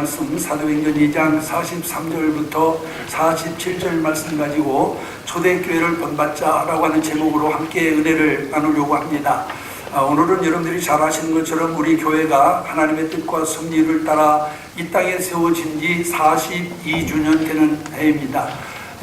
말씀 사도행전 2장 43절부터 47절 말씀 가지고 초대교회를 본받자라고 하는 제목으로 함께 은혜를 나누려고 합니다. 오늘은 여러분들이 잘 아시는 것처럼 우리 교회가 하나님의 뜻과 섭리를 따라 이 땅에 세워진 지 42주년 되는 해입니다.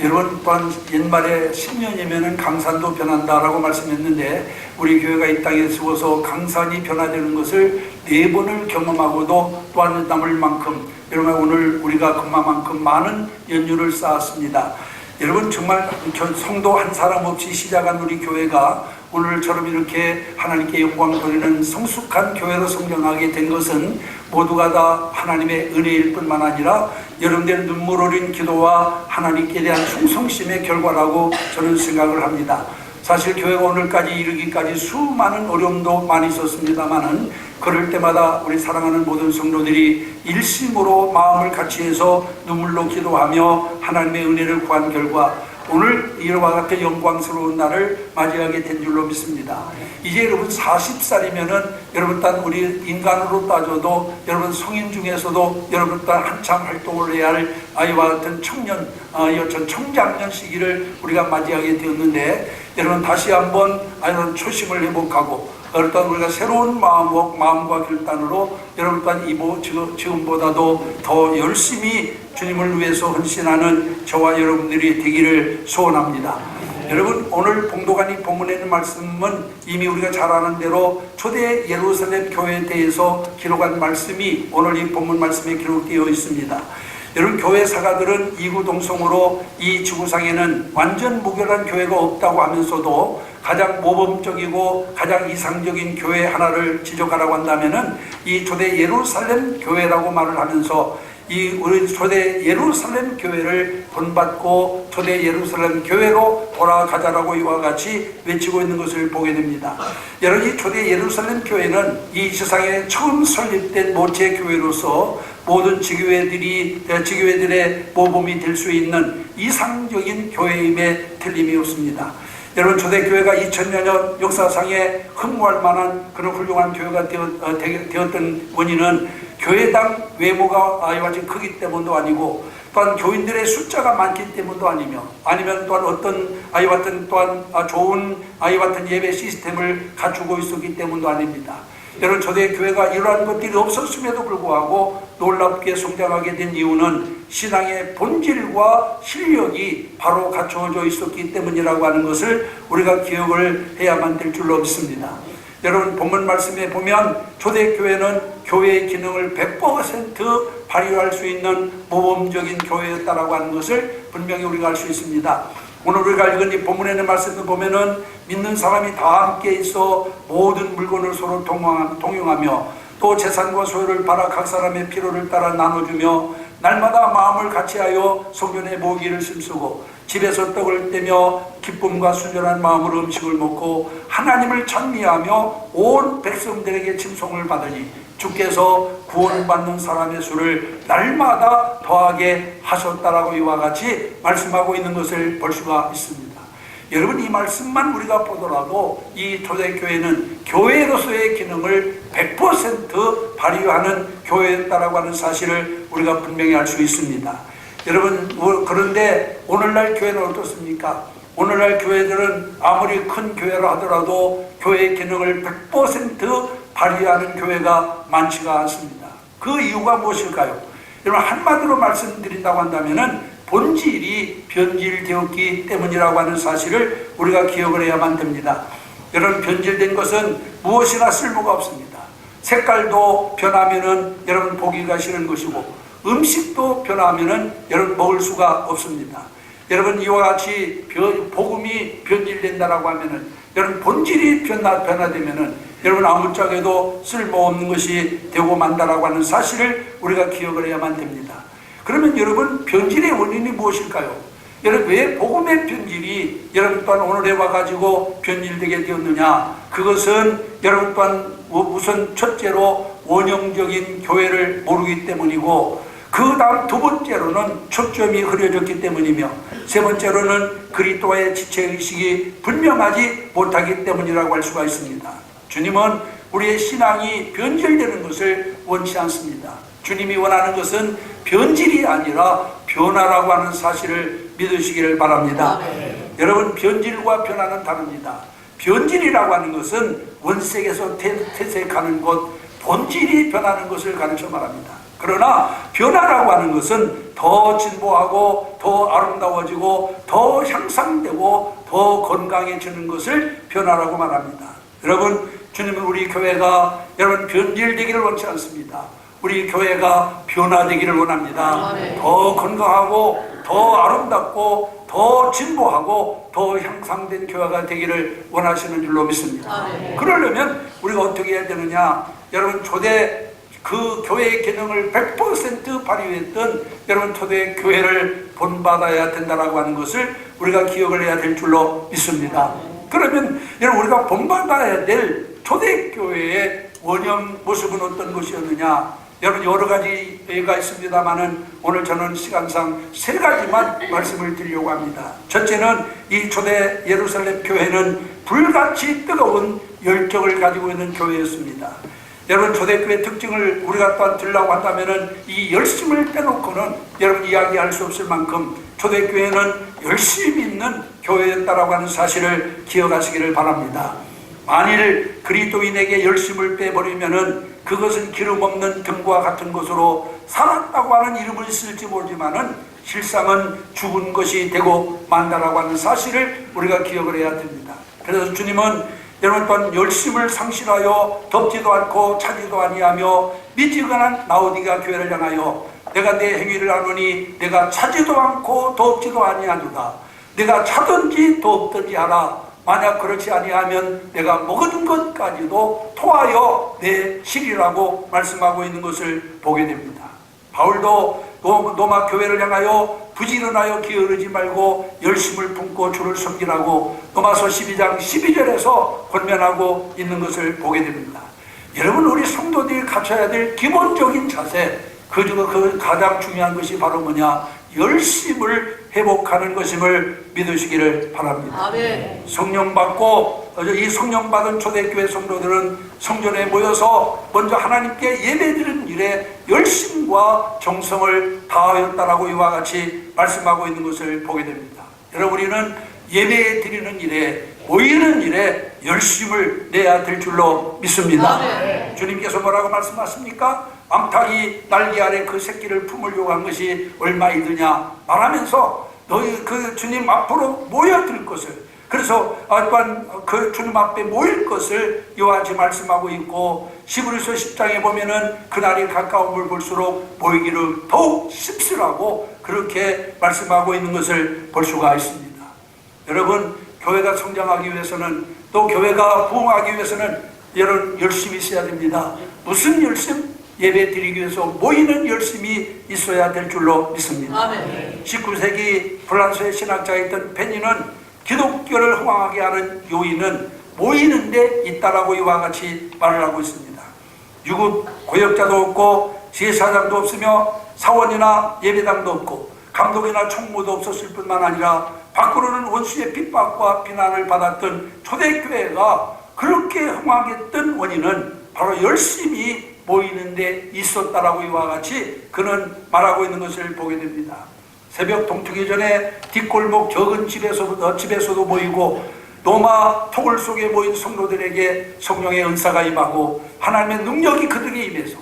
여러분 또한 옛말에 10년이면 강산도 변한다라고 말씀했는데 우리 교회가 이 땅에 세워서 강산이 변화되는 것을 4번을 경험하고도 또한 남을 만큼 여러분 오늘 우리가 그만큼 많은 연륜을 쌓았습니다. 여러분 정말 성도 한 사람 없이 시작한 우리 교회가 오늘처럼 이렇게 하나님께 영광 돌리는 성숙한 교회로 성장하게 된 것은 모두가 다 하나님의 은혜일 뿐만 아니라 여러분들의 눈물 어린 기도와 하나님께 대한 충성심의 결과라고 저는 생각을 합니다. 사실 교회가 오늘까지 이르기까지 수많은 어려움도 많이 있었습니다만은 그럴 때마다 우리 사랑하는 모든 성도들이 일심으로 마음을 같이해서 눈물로 기도하며 하나님의 은혜를 구한 결과 오늘 이와 같은 영광스러운 날을 맞이하게 된 줄로 믿습니다. 이제 여러분 40살이면은 여러분 단 우리 인간으로 따져도 여러분 성인 중에서도 여러분 단 한참 활동을 해야 할 아이와 같은 청년, 청장년 시기를 우리가 맞이하게 되었는데 여러분 다시 한번 이런 초심을 회복하고 일단 우리가 새로운 마음과 결단으로 여러분 또한 지금보다도 더 열심히 주님을 위해서 헌신하는 저와 여러분들이 되기를 소원합니다. 여러분 오늘 봉도관이 본문에 있는 말씀은 이미 우리가 잘 아는 대로 초대 예루살렘 교회에 대해서 기록한 말씀이 오늘 이 본문 말씀에 기록되어 있습니다. 여러분 교회 사가들은 이구동성으로 이 지구상에는 완전 무결한 교회가 없다고 하면서도 가장 모범적이고 가장 이상적인 교회 하나를 지적하라고 한다면은 이 초대 예루살렘 교회라고 말을 하면서 이 우리 초대 예루살렘 교회를 본받고 초대 예루살렘 교회로 돌아가자라고 이와 같이 외치고 있는 것을 보게 됩니다. 여러분 이 초대 예루살렘 교회는 이 세상에 처음 설립된 모체 교회로서 모든 지교회들의 모범이 될 수 있는 이상적인 교회임에 틀림이 없습니다. 여러분 초대교회가 2000년 역사상에 흠모할 만한 그런 훌륭한 교회가 되었던 원인은 교회당 외모가 아이와 같이 크기 때문도 아니고 또한 교인들의 숫자가 많기 때문도 아니면 또한 어떤 아이와 같은 또한 좋은 아이와 같은 예배 시스템을 갖추고 있었기 때문도 아닙니다. 여러분 초대교회가 이러한 것들이 없었음에도 불구하고 놀랍게 성장하게 된 이유는 신앙의 본질과 실력이 바로 갖춰져 있었기 때문이라고 하는 것을 우리가 기억을 해야만 될 줄로 믿습니다. 여러분 본문 말씀에 보면 초대교회는 교회의 기능을 100% 발휘할 수 있는 모범적인 교회였다라고 하는 것을 분명히 우리가 알 수 있습니다. 오늘 우리가 읽은 이 본문에 있는 말씀을 보면은 믿는 사람이 다 함께 있어 모든 물건을 서로 동용하며 또 재산과 소유를 팔아 각 사람의 필요를 따라 나눠주며 날마다 마음을 같이하여 성전에 모기를 힘쓰고 집에서 떡을 떼며 기쁨과 순전한 마음으로 음식을 먹고 하나님을 찬미하며 온 백성들에게 칭송을 받으니 주께서 구원받는 사람의 수를 날마다 더하게 하셨다라고 이와 같이 말씀하고 있는 것을 볼 수가 있습니다. 여러분 이 말씀만 우리가 보더라도 이 초대교회는 교회로서의 기능을 100% 발휘하는 교회였다라고 하는 사실을 우리가 분명히 알 수 있습니다. 여러분 그런데 오늘날 교회는 어떻습니까? 오늘날 교회들은 아무리 큰 교회라 하더라도 교회의 기능을 100% 발휘하는 교회가 많지가 않습니다. 그 이유가 무엇일까요? 여러분 한마디로 말씀드린다고 한다면은 본질이 변질되었기 때문이라고 하는 사실을 우리가 기억을 해야만 됩니다. 여러분 변질된 것은 무엇이나 쓸모가 없습니다. 색깔도 변하면은 여러분 보기가 싫은 것이고 음식도 변하면은 여러분 먹을 수가 없습니다. 여러분 이와 같이 복음이 변질된다라고 하면은 여러분 본질이 변화되면은 여러분 아무짝에도 쓸모없는 것이 되고 만다라고 하는 사실을 우리가 기억을 해야만 됩니다. 그러면 여러분 변질의 원인이 무엇일까요? 여러분 왜 복음의 변질이 여러분 또한 오늘에 와가지고 변질되게 되었느냐? 그것은 여러분 또한 우선 첫째로 원형적인 교회를 모르기 때문이고 그 다음 두 번째로는 초점이 흐려졌기 때문이며 세 번째로는 그리스도의 지체의식이 분명하지 못하기 때문이라고 할 수가 있습니다. 주님은 우리의 신앙이 변질되는 것을 원치 않습니다. 주님이 원하는 것은 변질이 아니라 변화라고 하는 사실을 믿으시기를 바랍니다. 여러분, 변질과 변화는 다릅니다. 변질이라고 하는 것은 원색에서 퇴색하는 것, 본질이 변하는 것을 가르쳐 말합니다. 그러나 변화라고 하는 것은 더 진보하고 더 아름다워지고 더 향상되고 더 건강해지는 것을 변화라고 말합니다. 여러분, 주님은 우리 교회가 여러분 변질되기를 원치 않습니다. 우리 교회가 변화되기를 원합니다. 더 건강하고 더 아름답고 더 진보하고 더 향상된 교회가 되기를 원하시는 줄로 믿습니다. 그러려면 우리가 어떻게 해야 되느냐? 여러분, 초대 그 교회의 기능을 100% 발휘했던 여러분 초대 교회를 본받아야 된다라고 하는 것을 우리가 기억을 해야 될 줄로 믿습니다. 그러면 여러분, 우리가 본받아야 될 초대 교회의 원형 모습은 어떤 것이었느냐? 여러분, 여러 가지가 있습니다만은 오늘 저는 시간상 3가지만 말씀을 드리려고 합니다. 첫째는 이 초대 예루살렘 교회는 불같이 뜨거운 열정을 가지고 있는 교회였습니다. 여러분, 초대교회 특징을 우리가 또한 들으려고 한다면은 이 열심을 빼놓고는 여러분 이야기할 수 없을 만큼 초대교회는 열심히 있는 교회였다라고 하는 사실을 기억하시기를 바랍니다. 만일 그리스도인에게 열심을 빼버리면은 그것은 기름 없는 등과 같은 것으로 살았다고 하는 이름을 쓸지 모르지만은 실상은 죽은 것이 되고 만다라고 하는 사실을 우리가 기억을 해야 됩니다. 그래서 주님은 여러분 또한 열심을 상실하여 덥지도 않고 차지도 아니하며 미지근한 라오디게아 교회를 향하여 내가 내 행위를 아노니 내가 차지도 않고 덥지도 아니하노라. 내가 차든지 덥든지 하라. 만약 그렇지 아니하면 내가 먹은 것까지도 토하여 내 실이라고 말씀하고 있는 것을 보게 됩니다. 바울도 로마 교회를 향하여 부지런하여 게으르지 말고 열심을 품고 주를 섬기라고 로마서 12장 12절에서 권면하고 있는 것을 보게 됩니다. 여러분, 우리 성도들이 갖춰야 될 기본적인 자세, 그 가장 중요한 것이 바로 뭐냐? 열심을 회복하는 것임을 믿으시기를 바랍니다. 아멘. 성령 받고 이 성령 받은 초대교회 성도들은 성전에 모여서 먼저 하나님께 예배드리는 일에 열심과 정성을 다하였다라고 이와 같이 말씀하고 있는 것을 보게 됩니다. 여러분, 우리는 예배 드리는 일에 모이는 일에 열심을 내야 될 줄로 믿습니다. 아멘. 주님께서 뭐라고 말씀하십니까? 암탉이 날개 아래 그 새끼를 품으려고 한 것이 얼마이드냐 말하면서 너희 그 주님 앞으로 모여들 것을, 그래서 또한 그 주님 앞에 모일 것을 이와 같이 말씀하고 있고, 히브리서 10장에 보면은 그날이 가까움을 볼수록 모이기를 더욱 씁쓸하고 그렇게 말씀하고 있는 것을 볼 수가 있습니다. 여러분, 교회가 성장하기 위해서는 또 교회가 부흥하기 위해서는 여러분 열심히 있어야 됩니다. 무슨 열심? 예배 드리기 위해서 모이는 열심이 있어야 될 줄로 믿습니다. 아멘. 19세기 프랑스의 신학자였던 페니는 기독교를 흥황하게 하는 요인은 모이는 데 있다라고 이와 같이 말을 하고 있습니다. 유급 고역자도 없고 제사장도 없으며 사원이나 예배당도 없고 감독이나 총무도 없었을 뿐만 아니라 밖으로는 원수의 핍박과 비난을 받았던 초대교회가 그렇게 흥황했던 원인은 바로 열심히 모이는 데 있었다라고 이와 같이 그는 말하고 있는 것을 보게 됩니다. 새벽 동트기 전에 뒷골목 적은 집에서도 모이고 로마 토굴 속에 모인 성도들에게 성령의 은사가 임하고 하나님의 능력이 그들에게 임해서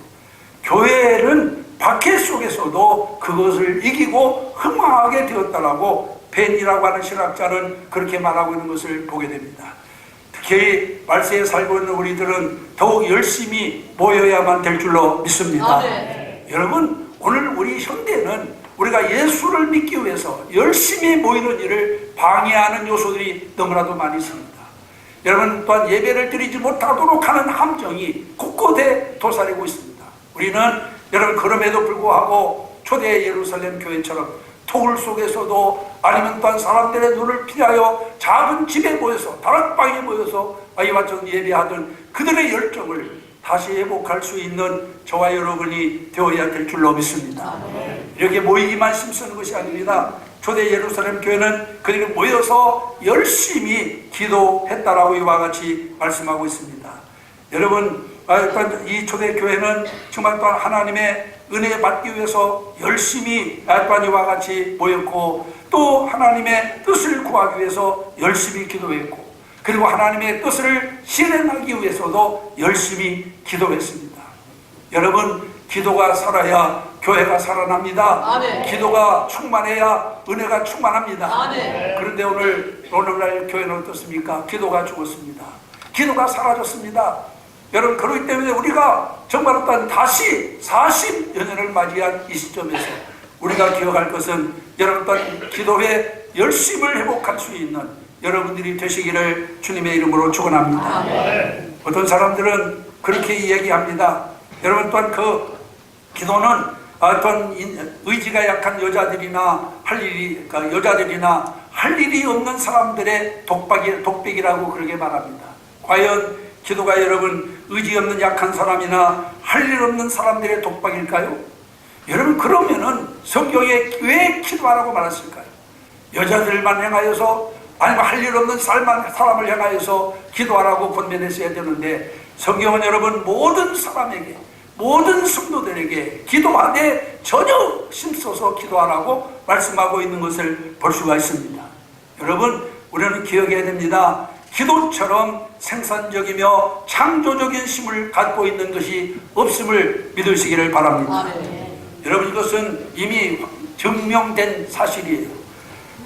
교회는 박해 속에서도 그것을 이기고 흥망하게 되었다라고 벤이라고 하는 신학자는 그렇게 말하고 있는 것을 보게 됩니다. 특히 말세에 살고 있는 우리들은 더욱 열심히 모여야만 될 줄로 믿습니다. 여러분, 오늘 우리 현대는 우리가 예수를 믿기 위해서 열심히 모이는 일을 방해하는 요소들이 너무나도 많이 있습니다. 여러분, 또한 예배를 드리지 못하도록 하는 함정이 곳곳에 도사리고 있습니다. 우리는 여러분 그럼에도 불구하고 초대 예루살렘 교회처럼 토굴 속에서도 아니면 또한 사람들의 눈을 피하여 작은 집에 모여서 다락방에 모여서 이와 같은 예배하던 그들의 열정을 다시 회복할 수 있는 저와 여러분이 되어야 될 줄로 믿습니다. 이렇게 모이기만 힘쓰는 것이 아닙니다. 초대 예루살렘 교회는 그들이 모여서 열심히 기도했다라고 이와 같이 말씀하고 있습니다. 여러분, 이 초대 교회는 정말 또한 하나님의 은혜 받기 위해서 열심히 이와 같이 모였고, 또 하나님의 뜻을 구하기 위해서 열심히 기도했고, 그리고 하나님의 뜻을 실행하기 위해서도 열심히 기도했습니다. 여러분, 기도가 살아야 교회가 살아납니다. 아멘. 기도가 충만해야 은혜가 충만합니다. 아멘. 그런데 오늘날 교회는 어떻습니까? 기도가 죽었습니다. 기도가 사라졌습니다. 여러분, 그렇기 때문에 우리가 정말 어떤 다시 40여 년을 맞이한 이 시점에서 우리가 기억할 것은, 여러분, 어떤 기도의 열심을 회복할 수 있는 여러분들이 되시기를 주님의 이름으로 축원합니다. 아멘. 어떤 사람들은 그렇게 얘기합니다. 여러분, 또한 그 기도는 어떤 의지가 약한 여자들이나 여자들이나 할 일이 없는 사람들의 독백이라고 그렇게 말합니다. 과연 기도가 여러분 의지 없는 약한 사람이나 할 일 없는 사람들의 독박일까요? 여러분, 그러면은 성경에 왜 기도하라고 말했을까요? 여자들만 향하여서, 아니면 할 일 없는 사람을 향하여서 기도하라고 권면했어야 되는데, 성경은 여러분 모든 사람에게, 모든 성도들에게 기도하되 전혀 힘써서 기도하라고 말씀하고 있는 것을 볼 수가 있습니다. 여러분, 우리는 기억해야 됩니다. 기도처럼 생산적이며 창조적인 힘을 갖고 있는 것이 없음을 믿으시기를 바랍니다. 아멘. 여러분, 이것은 이미 증명된 사실이에요.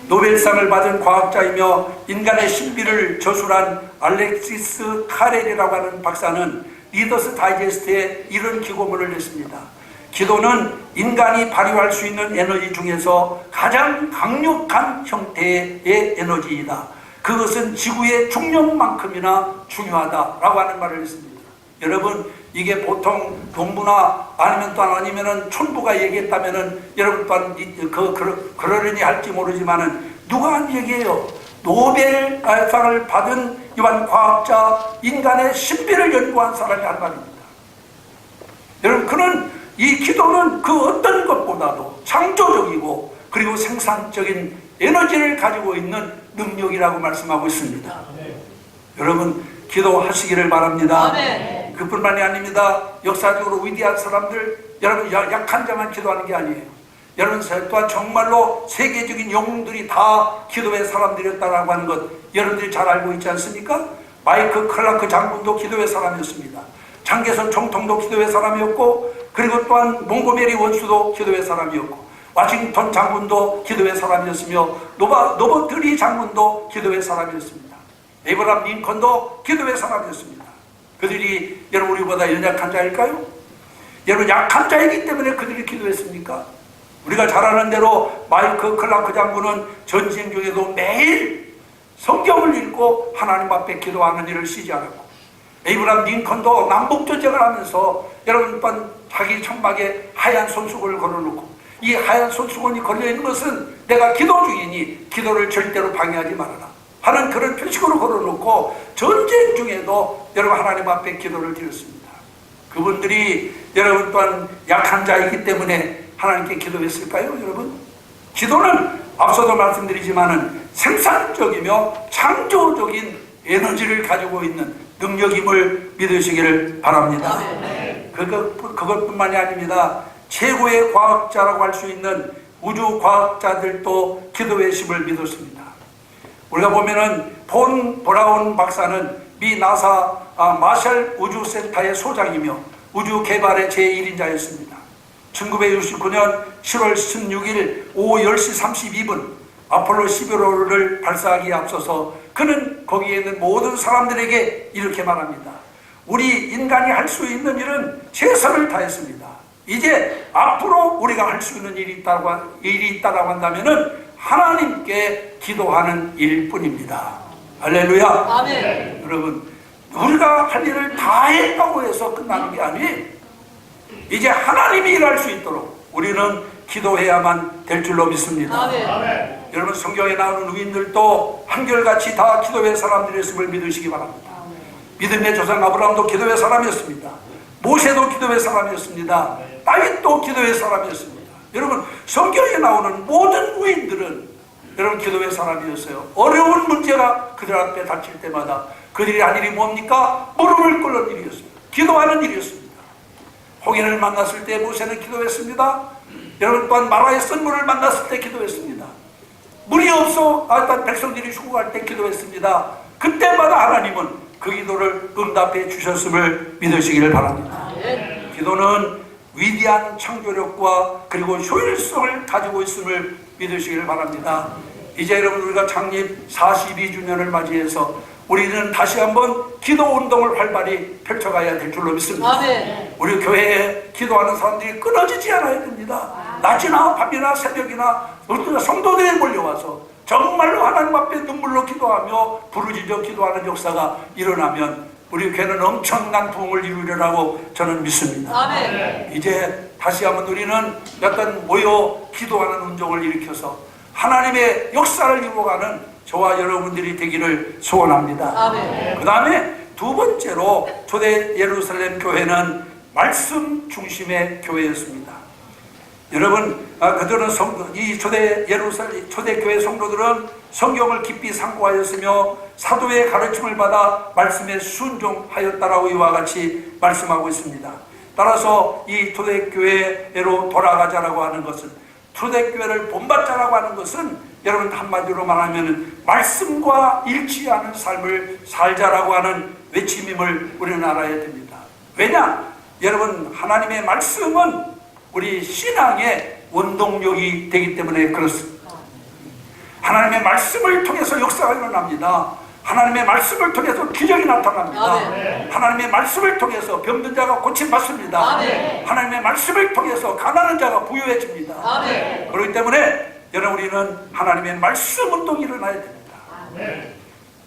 노벨상을 받은 과학자이며 인간의 신비를 저술한 알렉시스 카렐이라고 하는 박사는 리더스 다이제스트에 이런 기고문을 냈습니다. 기도는 인간이 발휘할 수 있는 에너지 중에서 가장 강력한 형태의 에너지이다. 그것은 지구의 중력만큼이나 중요하다라고 하는 말을 했습니다. 여러분, 이게 보통 농부나 아니면은 촌부가 얘기했다면은 여러분 또한 그러려니 할지 모르지만은 누가 한 얘기예요? 노벨상을 받은 이러한 과학자, 인간의 신비를 연구한 사람이 한 말입니다. 여러분, 그는 이 기도는 그 어떤 것보다도 창조적이고 그리고 생산적인 에너지를 가지고 있는 능력이라고 말씀하고 있습니다. 여러분, 기도하시기를 바랍니다. 아멘. 그뿐만이 아닙니다. 역사적으로 위대한 사람들, 여러분, 약한 자만 기도하는 게 아니에요. 여러분, 또한 정말로 세계적인 영웅들이 다 기도의 사람들이었다라고 하는 것 여러분들이 잘 알고 있지 않습니까? 마이크 클라크 장군도 기도의 사람이었습니다. 장개선 총통도 기도의 사람이었고, 그리고 또한 몽고메리 원수도 기도의 사람이었고, 워싱턴 장군도 기도의 사람이었으며, 노버트리 장군도 기도의 사람이었습니다. 에이브람 링컨도 기도의 사람이었습니다. 그들이 여러분 우리보다 연약한 자일까요? 여러분, 약한 자이기 때문에 그들이 기도했습니까? 우리가 잘 아는 대로 마이크 클라크 장군은 전쟁 중에도 매일 성경을 읽고 하나님 앞에 기도하는 일을 쉬지 않았고, 에이브람 링컨도 남북전쟁을 하면서 여러분 자기 천막에 하얀 손수건을 걸어놓고, 이 하얀 손수건이 걸려있는 것은 내가 기도 중이니 기도를 절대로 방해하지 말아라 하는 그런 표식으로 걸어놓고 전쟁 중에도 여러분 하나님 앞에 기도를 드렸습니다. 그분들이 여러분 또한 약한 자이기 때문에 하나님께 기도했을까요? 여러분, 기도는 앞서도 말씀드리지만은 생산적이며 창조적인 에너지를 가지고 있는 능력임을 믿으시기를 바랍니다. 그것뿐만이 아닙니다. 최고의 과학자라고 할 수 있는 우주 과학자들도 기도의 힘을 믿었습니다. 우리가 보면은 본 브라운 박사는 미 나사 마샬 우주센터의 소장이며 우주 개발의 제1인자였습니다. 1969년 7월 16일 오후 10시 32분 아폴로 11호를 발사하기에 앞서서 그는 거기에 있는 모든 사람들에게 이렇게 말합니다. 우리 인간이 할 수 있는 일은 최선을 다했습니다. 이제 앞으로 우리가 할 수 있는 일이 있다라고 한다면은 하나님께 기도하는 일뿐입니다. 할렐루야. 아멘. 여러분, 우리가 할 일을 다 했다고 해서 끝나는 게 아니에요. 이제 하나님이 일할 수 있도록 우리는 기도해야만 될 줄로 믿습니다. 아멘. 여러분, 성경에 나오는 의인들도 한결같이 다 기도의 사람들이었음을 믿으시기 바랍니다. 믿음의 조상 아브라함도 기도의 사람이었습니다. 모세도 기도의 사람이었습니다. 다윗도 기도의 사람이었습니다. 여러분, 성경에 나오는 모든 의인들은 여러분 기도의 사람이었어요. 어려운 문제가 그들 앞에 닥칠 때마다 그들이 한 일이 뭡니까? 무릎을 꿇는 일이었습니다. 기도하는 일이었습니다. 홍해를 만났을 때 모세는 기도했습니다. 여러분 또한 마라의 쓴물을 만났을 때 기도했습니다. 물이 없어 백성들이 죽어갈 때 기도했습니다. 그때마다 하나님은 그 기도를 응답해 주셨음을 믿으시기를 바랍니다. 기도는 위대한 창조력과 그리고 효율성을 가지고 있음을 믿으시기를 바랍니다. 이제 여러분 우리가 창립 42주년을 맞이해서 우리는 다시 한번 기도 운동을 활발히 펼쳐가야 될 줄로 믿습니다. 우리 교회에 기도하는 사람들이 끊어지지 않아야 됩니다. 낮이나 밤이나 새벽이나 성도들이 몰려와서 정말로 하나님 앞에 눈물로 기도하며 부르짖어 기도하는 역사가 일어나면 우리 교회는 엄청난 부흥을 이루리라고 저는 믿습니다. 이제 다시 한번 우리는 약간 모여 기도하는 운동을 일으켜서 하나님의 역사를 이루어가는 저와 여러분들이 되기를 소원합니다. 그 다음에 두 번째로 초대 예루살렘 교회는 말씀 중심의 교회였습니다. 여러분, 그들은 이 초대 교회 성도들은 성경을 깊이 상고하였으며 사도의 가르침을 받아 말씀에 순종하였다라고 이와 같이 말씀하고 있습니다. 따라서 이 초대교회로 돌아가자라고 하는 것은, 초대교회를 본받자라고 하는 것은 여러분 한마디로 말하면 말씀과 일치하는 삶을 살자라고 하는 외침임을 우리는 알아야 됩니다. 왜냐? 여러분, 하나님의 말씀은 우리 신앙의 원동력이 되기 때문에 그렇습니다. 하나님의 말씀을 통해서 역사가 일어납니다. 하나님의 말씀을 통해서 기적이 나타납니다. 하나님의 말씀을 통해서 병든 자가 고침받습니다. 하나님의 말씀을 통해서 가난한 자가 부유해집니다. 그렇기 때문에 여러분 우리는 하나님의 말씀 운동이 일어나야 됩니다.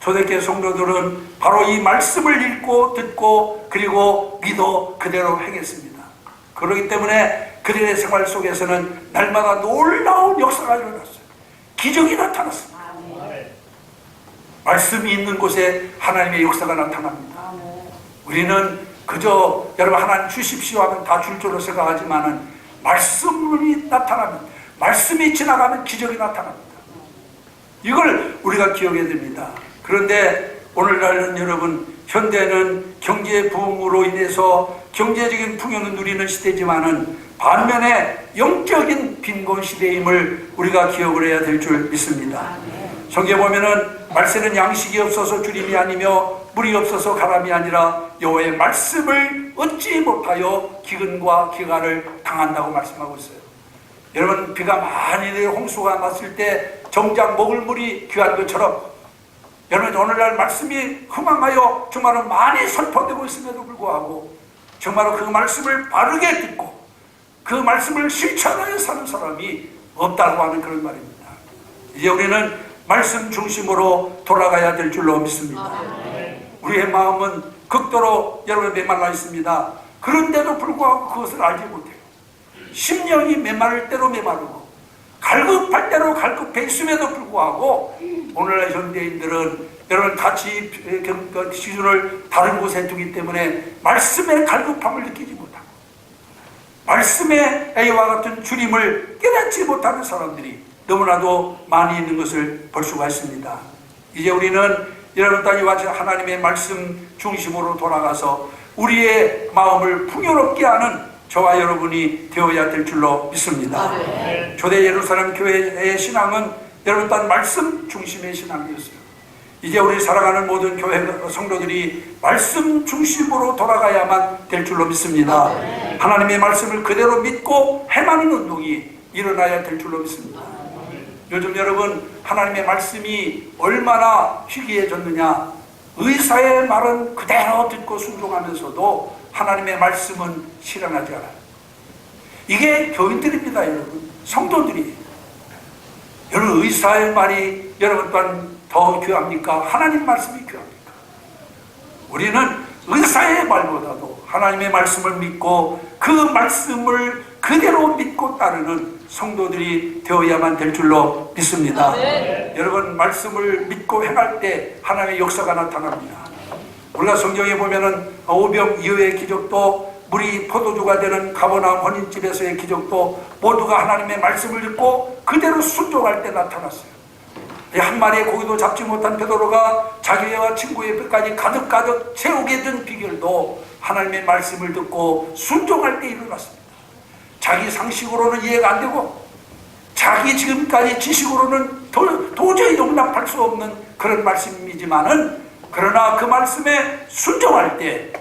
초대교회 성도들은 바로 이 말씀을 읽고 듣고 그리고 믿어 그대로 행했습니다. 그렇기 때문에 그들의 생활 속에서는 날마다 놀라운 역사가 일어났어요. 기적이 나타났습니다. 말씀이 있는 곳에 하나님의 역사가 나타납니다. 우리는 그저 여러분 하나님 주십시오 하면 다 줄 줄로 생각하지만은 말씀이 나타나면, 말씀이 지나가면 기적이 나타납니다. 이걸 우리가 기억해야 됩니다. 그런데 오늘날은 여러분, 현대는 경제 부흥으로 인해서 경제적인 풍요를 누리는 시대지만은 반면에 영적인 빈곤 시대임을 우리가 기억을 해야 될 줄 믿습니다. 성경에 보면은 말세는 양식이 없어서 주림이 아니며 물이 없어서 가람이 아니라 여호와의 말씀을 얻지 못하여 기근과 기가를 당한다고 말씀하고 있어요. 여러분, 비가 많이 내려 홍수가 났을 때 정작 먹을 물이 귀한 것처럼 여러분 오늘날 말씀이 흥망하여 정말로 많이 선포되고 있음에도 불구하고 정말로 그 말씀을 바르게 듣고 그 말씀을 실천하여 사는 사람이 없다고 하는 그런 말입니다. 이제 우리는 말씀 중심으로 돌아가야 될 줄로 믿습니다. 우리의 마음은 극도로 여러분 메말라 있습니다. 그런데도 불구하고 그것을 알지 못해요. 심령이 메마를 대로 메마르고 갈급할 대로 갈급해 있음에도 불구하고 오늘날 현대인들은 여러분 같이 기준을 다른 곳에 두기 때문에 말씀의 갈급함을 느끼지 못하고 말씀의 A와 같은 주림을 깨닫지 못하는 사람들이 너무나도 많이 있는 것을 볼 수가 있습니다. 이제 우리는 여러분 따위와 하나님의 말씀 중심으로 돌아가서 우리의 마음을 풍요롭게 하는 저와 여러분이 되어야 될 줄로 믿습니다. 초대 예루살렘 교회의 신앙은 여러분 단 말씀 중심의 신앙이었어요. 이제 우리 살아가는 모든 교회 성도들이 말씀 중심으로 돌아가야만 될 줄로 믿습니다. 하나님의 말씀을 그대로 믿고 행하는 운동이 일어나야 될 줄로 믿습니다. 요즘 여러분 하나님의 말씀이 얼마나 희귀해졌느냐. 의사의 말은 그대로 듣고 순종하면서도 하나님의 말씀은 실현하지 않아요. 이게 교인들입니다. 여러분, 성도들이. 여러분, 의사의 말이 여러분 또한 더 귀합니까? 하나님 말씀이 귀합니까? 우리는 의사의 말보다도 하나님의 말씀을 믿고 그 말씀을 그대로 믿고 따르는 성도들이 되어야만 될 줄로 믿습니다. 여러분, 말씀을 믿고 행할 때 하나님의 역사가 나타납니다. 우리가 성경에 보면은 오병 이어의 기적도 물이 포도주가 되는 가버나움 혼인집에서의 기적도 모두가 하나님의 말씀을 듣고 그대로 순종할 때 나타났어요. 한 마리의 고기도 잡지 못한 베드로가 자기와 친구의 뼈까지 가득가득 채우게 된 비결도 하나님의 말씀을 듣고 순종할 때 일어났습니다. 자기 상식으로는 이해가 안 되고 자기 지금까지 지식으로는 도저히 용납할 수 없는 그런 말씀이지만은, 그러나 그 말씀에 순종할 때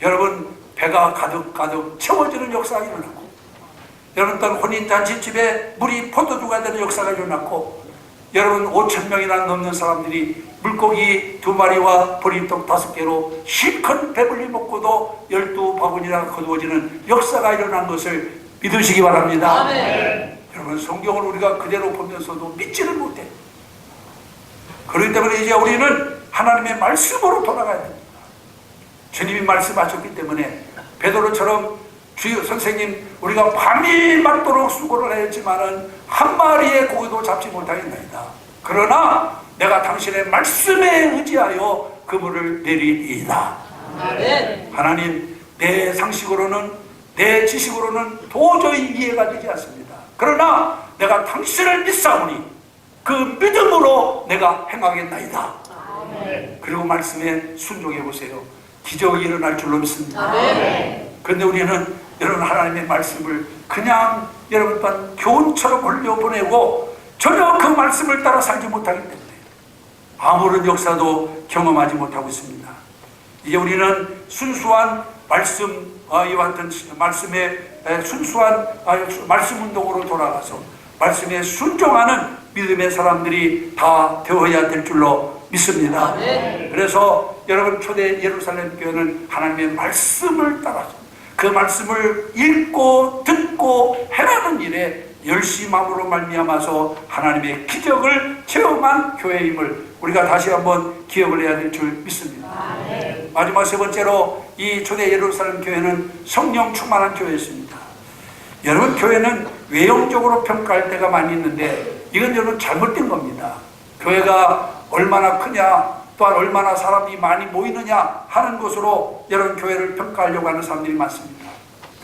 여러분 배가 가득가득 채워지는 역사가 일어나고, 여러분 또 혼인잔치집에 물이 포도주가 되는 역사가 일어났고, 여러분 5,000명이나 넘는 사람들이 물고기 2마리와 보리떡 5개로 실컷 배불리 먹고도 12바구니나 거두어지는 역사가 일어난 것을 믿으시기 바랍니다. 아멘. 여러분 성경을 우리가 그대로 보면서도 믿지를 못해. 그렇기 때문에 이제 우리는 하나님의 말씀으로 돌아가야 됩니다. 주님이 말씀하셨기 때문에 베드로처럼 주여 선생님 우리가 밤이 맞도록 수고를 했지만은 한 마리의 고기도 잡지 못하겠나이다. 그러나 내가 당신의 말씀에 의지하여 그물을 내리리이다. 아멘. 하나님, 내 상식으로는 내 지식으로는 도저히 이해가 되지 않습니다. 그러나 내가 당신을 믿사오니 그 믿음으로 내가 행하겠나이다. 아멘. 그리고 말씀에 순종해 보세요. 기적이 일어날 줄로 믿습니다. 아멘. 그런데 우리는 여러분 하나님의 말씀을 그냥 여러분 또한 교훈처럼 흘려보내고 전혀 그 말씀을 따라 살지 못하기 때문에 아무런 역사도 경험하지 못하고 있습니다. 이제 우리는 순수한 말씀, 이와 같은 말씀의 순수한 말씀 운동으로 돌아가서 말씀에 순종하는 믿음의 사람들이 다 되어야 될 줄로 믿습니다. 아멘. 그래서 여러분 초대 예루살렘 교회는 하나님의 말씀을 따라서 그 말씀을 읽고 듣고 행하는 일에 열심함으로 말미암아서 하나님의 기적을 체험한 교회임을 우리가 다시 한번 기억을 해야 될 줄 믿습니다. 아멘. 마지막 세 번째로 이 초대 예루살렘 교회는 성령 충만한 교회였습니다. 여러분 교회는 외형적으로 평가할 때가 많이 있는데 이건 여러분 잘못된 겁니다. 교회가 얼마나 크냐 또한 얼마나 사람이 많이 모이느냐 하는 것으로 여러분 교회를 평가하려고 하는 사람들이 많습니다.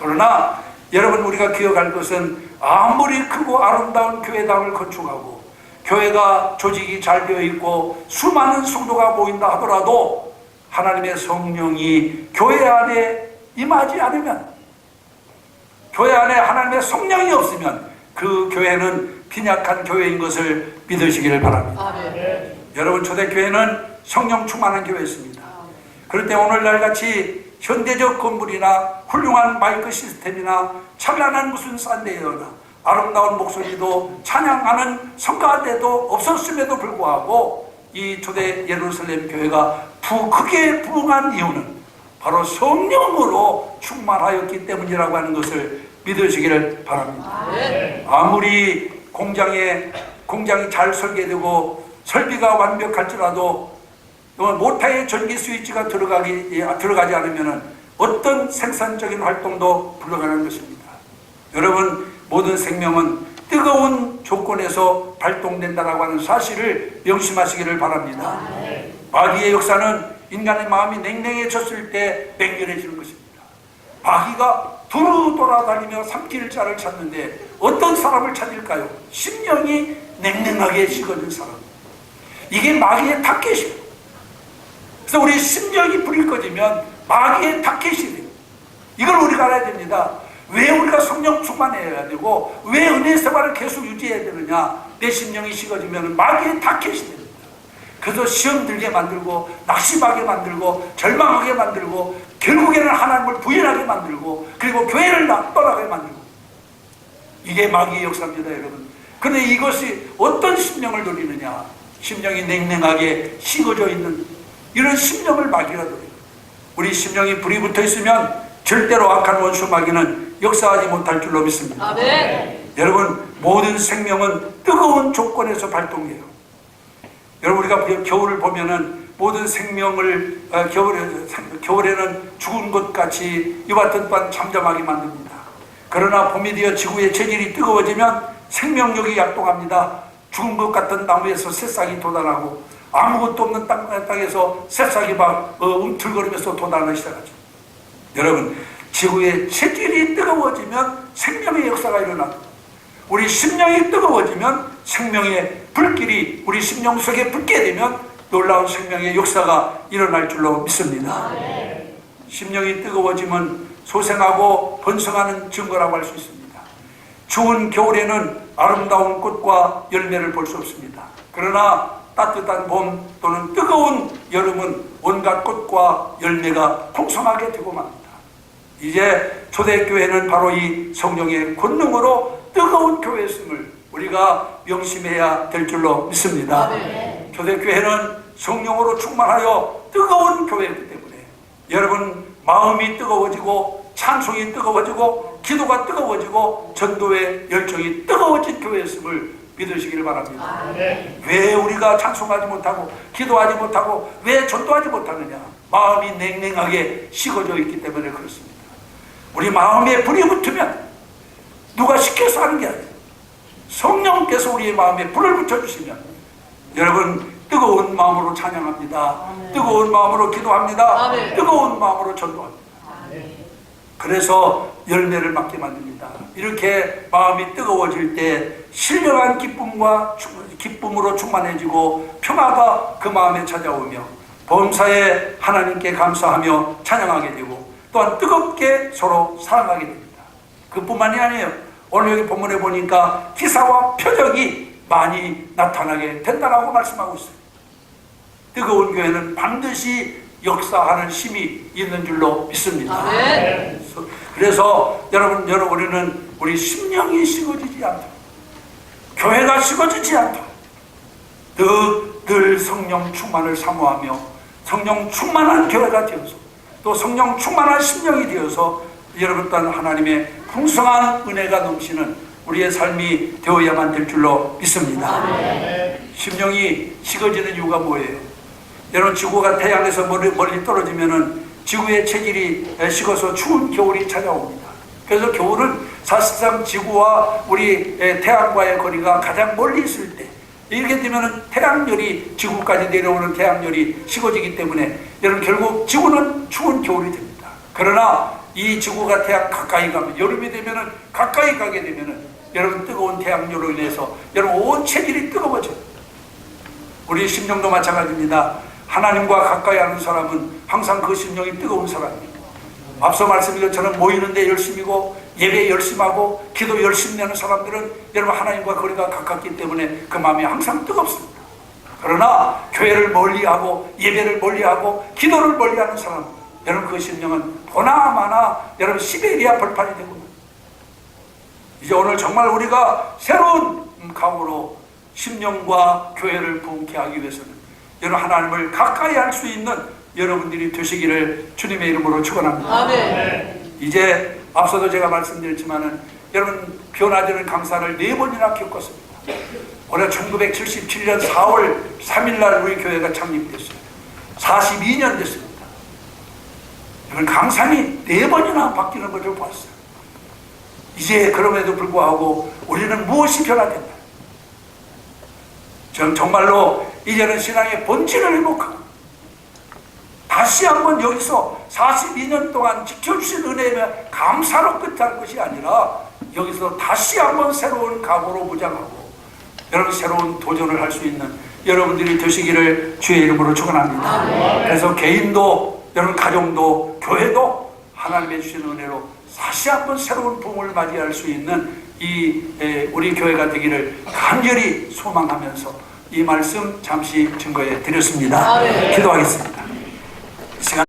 그러나 여러분 우리가 기억할 것은 아무리 크고 아름다운 교회당을 건축하고 교회가 조직이 잘 되어 있고 수많은 성도가 모인다 하더라도 하나님의 성령이 교회 안에 임하지 않으면, 교회 안에 하나님의 성령이 없으면 그 교회는 빈약한 교회인 것을 믿으시기를 바랍니다. 아멘. 여러분 초대교회는 성령 충만한 교회였습니다. 그럴 때 오늘날 같이 현대적 건물이나 훌륭한 마이크 시스템이나 찬란한 무슨 산데이어나 아름다운 목소리도 찬양하는 성가대도 없었음에도 불구하고 이 초대 예루살렘 교회가 크게 부흥한 이유는 바로 성령으로 충만하였기 때문이라고 하는 것을 믿으시기를 바랍니다. 아멘. 아무리 공장이 잘 설계되고 설비가 완벽할지라도 모터에 전기 스위치가 들어가지 않으면 어떤 생산적인 활동도 불가능한 것입니다. 여러분 모든 생명은 뜨거운 조건에서 발동된다고 하는 사실을 명심하시기를 바랍니다. 마귀의 역사는 인간의 마음이 냉랭해졌을 때 맹렬해지는 것입니다. 마귀가 두루 돌아다니며 삼킬 자를 찾는데 어떤 사람을 찾을까요? 심령이 냉랭하게 식어진 사람. 이게 마귀의 타켓이에요. 그래서 우리 심령이 불이 꺼지면 마귀의 타켓이 돼요. 이걸 우리가 알아야 됩니다. 왜 우리가 성령 충만해야 되고 왜 은혜 생활을 계속 유지해야 되느냐? 내 심령이 식어지면 마귀의 타켓이 됩니다. 그래서 시험 들게 만들고 낙심하게 만들고 절망하게 만들고 결국에는 하나님을 부인하게 만들고 그리고 교회를 떠나게 만들고, 이게 마귀의 역사입니다 여러분. 그런데 이것이 어떤 심령을 노리느냐? 심령이 냉랭하게 식어져 있는 이런 심령을 마귀가 노려요. 우리 심령이 불이 붙어 있으면 절대로 악한 원수 마귀는 역사하지 못할 줄로 믿습니다. 아멘. 여러분 모든 생명은 뜨거운 조건에서 발동해요. 여러분 우리가 겨울을 보면은 모든 생명을 겨울에는 죽은 것 같이 이와 같은 또한 잠잠하게 만듭니다. 그러나 봄이 되어 지구의 체질이 뜨거워지면 생명력이 약동합니다. 죽은 것 같은 나무에서 새싹이 돋아나고 아무것도 없는 땅에서 새싹이 막 움틀거리면서 돋아나기 시작하죠. 여러분 지구의 체질이 뜨거워지면 생명의 역사가 일어납니다. 우리 심령이 뜨거워지면 생명의 불길이 우리 심령 속에 붙게 되면 놀라운 생명의 역사가 일어날 줄로 믿습니다. 심령이 뜨거워지면 소생하고 번성하는 증거라고 할 수 있습니다. 추운 겨울에는 아름다운 꽃과 열매를 볼 수 없습니다. 그러나 따뜻한 봄 또는 뜨거운 여름은 온갖 꽃과 열매가 풍성하게 되고 맙니다. 이제 초대교회는 바로 이 성령의 권능으로 뜨거운 교회였음을 우리가 명심해야 될 줄로 믿습니다. 초대교회는 성령으로 충만하여 뜨거운 교회이기 때문에 여러분 마음이 뜨거워지고 찬송이 뜨거워지고 기도가 뜨거워지고 전도의 열정이 뜨거워진 교회였음을 믿으시길 바랍니다. 왜 우리가 찬송하지 못하고 기도하지 못하고 왜 전도하지 못하느냐? 마음이 냉랭하게 식어져 있기 때문에 그렇습니다. 우리 마음에 불이 붙으면 누가 시켜서 하는 게 아니에요. 성령께서 우리의 마음에 불을 붙여주시면 여러분 뜨거운 마음으로 찬양합니다. 뜨거운 마음으로 기도합니다. 뜨거운 마음으로 전도합니다. 그래서 열매를 맺게 만듭니다. 이렇게 마음이 뜨거워질 때 신령한 기쁨으로 충만해지고 평화가 그 마음에 찾아오며 범사에 하나님께 감사하며 찬양하게 되고 또한 뜨겁게 서로 사랑하게 됩니다. 그뿐만이 아니에요. 오늘 여기 본문에 보니까 기사와 표적이 많이 나타나게 된다라고 말씀하고 있어요. 뜨거운 교회는 반드시 역사하는 힘이 있는 줄로 믿습니다. 그래서 여러분 우리는 우리 심령이 식어지지 않도록 교회가 식어지지 않도록 늘 성령 충만을 사모하며 성령 충만한 교회가 되어서 또 성령 충만한 심령이 되어서 여러분 또한 하나님의 풍성한 은혜가 넘치는 우리의 삶이 되어야만 될 줄로 믿습니다. 심령이 식어지는 이유가 뭐예요? 여러분 지구가 태양에서 멀리 떨어지면은 지구의 체질이 식어서 추운 겨울이 찾아옵니다. 그래서 겨울은 사실상 지구와 우리 태양과의 거리가 가장 멀리 있을 때 이렇게 되면은 태양열이 지구까지 내려오는 태양열이 식어지기 때문에 여러분 결국 지구는 추운 겨울이 됩니다. 그러나 이 지구가 태양 가까이 가면 여름이 되면은 가까이 가게 되면은 여러분 뜨거운 태양열로 인해서 여러분 온 체질이 뜨거워져요. 우리 심령도 마찬가지입니다. 하나님과 가까이 하는 사람은 항상 그 심령이 뜨거운 사람입니다. 앞서 말씀드린 것처럼 모이는데 열심이고 예배에 열심하고 기도 열심히 하는 사람들은 여러분 하나님과 거리가 가깝기 때문에 그 마음이 항상 뜨겁습니다. 그러나 교회를 멀리하고 예배를 멀리하고 기도를 멀리하는 사람 여러분 그 심령은 보나마나 여러분 시베리아 벌판이 되고 이제 오늘 정말 우리가 새로운 각오로 심령과 교회를 부흥케 하기 위해서는 여러분 하나님을 가까이 할 수 있는 여러분들이 되시기를 주님의 이름으로 축원합니다. 이제 앞서도 제가 말씀드렸지만은 여러분 변화되는 강산을 4번이나 겪었습니다. 올해 1977년 4월 3일 날 우리 교회가 창립됐어요. 42년 됐습니다. 여러분 강산이 4번이나 바뀌는 것을 보았어요. 이제 그럼에도 불구하고 우리는 무엇이 변화된다? 정말로 이제는 신앙의 본질을 회복하고 다시 한번 여기서 42년 동안 지켜주신 은혜에 감사로 끝할 것이 아니라 여기서 다시 한번 새로운 각오로 무장하고 여러분 새로운 도전을 할 수 있는 여러분들이 되시기를 주의 이름으로 축원합니다. 그래서 개인도 여러분 가정도 교회도 하나님의 주신 은혜로 다시 한번 새로운 봄을 맞이할 수 있는 우리 교회가 되기를 간절히 소망하면서 이 말씀 잠시 증거해 드렸습니다. 기도하겠습니다.